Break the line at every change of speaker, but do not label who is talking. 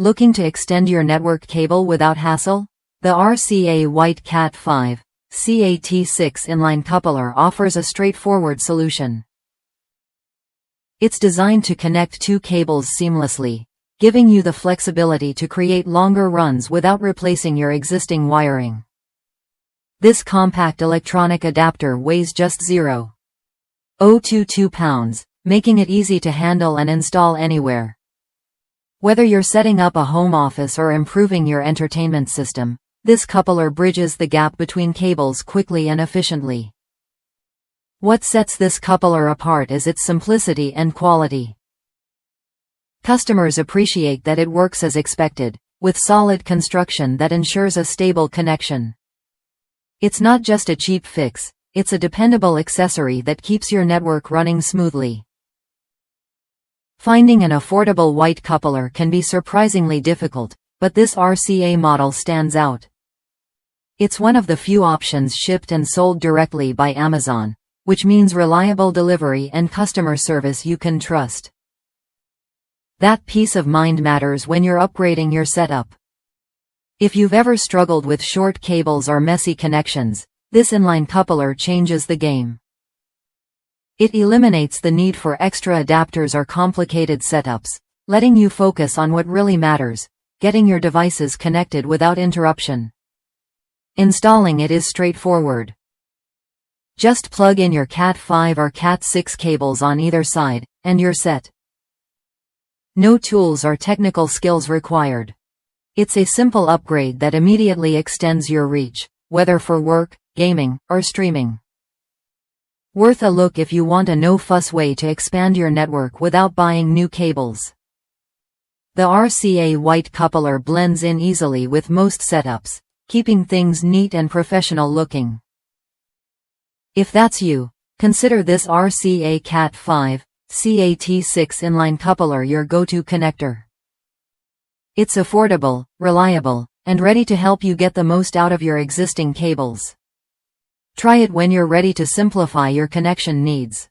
Looking to extend your network cable without hassle? The RCA White Cat 5 CAT6 inline coupler offers a straightforward solution. It's designed to connect two cables seamlessly, giving you the flexibility to create longer runs without replacing your existing wiring. This compact electronic adapter weighs just 0.022 pounds, making it easy to handle and install anywhere. Whether you're setting up a home office or improving your entertainment system, this coupler bridges the gap between cables quickly and efficiently. What sets this coupler apart is its simplicity and quality. Customers appreciate that it works as expected, with solid construction that ensures a stable connection. It's not just a cheap fix, it's a dependable accessory that keeps your network running smoothly. Finding an affordable white coupler can be surprisingly difficult, but this RCA model stands out. It's one of the few options shipped and sold directly by Amazon, which means reliable delivery and customer service you can trust. That peace of mind matters when you're upgrading your setup. If you've ever struggled with short cables or messy connections, this inline coupler changes the game. It eliminates the need for extra adapters or complicated setups, letting you focus on what really matters, getting your devices connected without interruption. Installing it is straightforward. Just plug in your Cat 5 or Cat 6 cables on either side, and you're set. No tools or technical skills required. It's a simple upgrade that immediately extends your reach, whether for work, gaming, or streaming. Worth a look if you want a no-fuss way to expand your network without buying new cables. The RCA White coupler blends in easily with most setups, keeping things neat and professional looking. If that's you, consider this RCA Cat 5 CAT6 inline coupler your go-to connector. It's affordable, reliable, and ready to help you get the most out of your existing cables. Try it when you're ready to simplify your connection needs.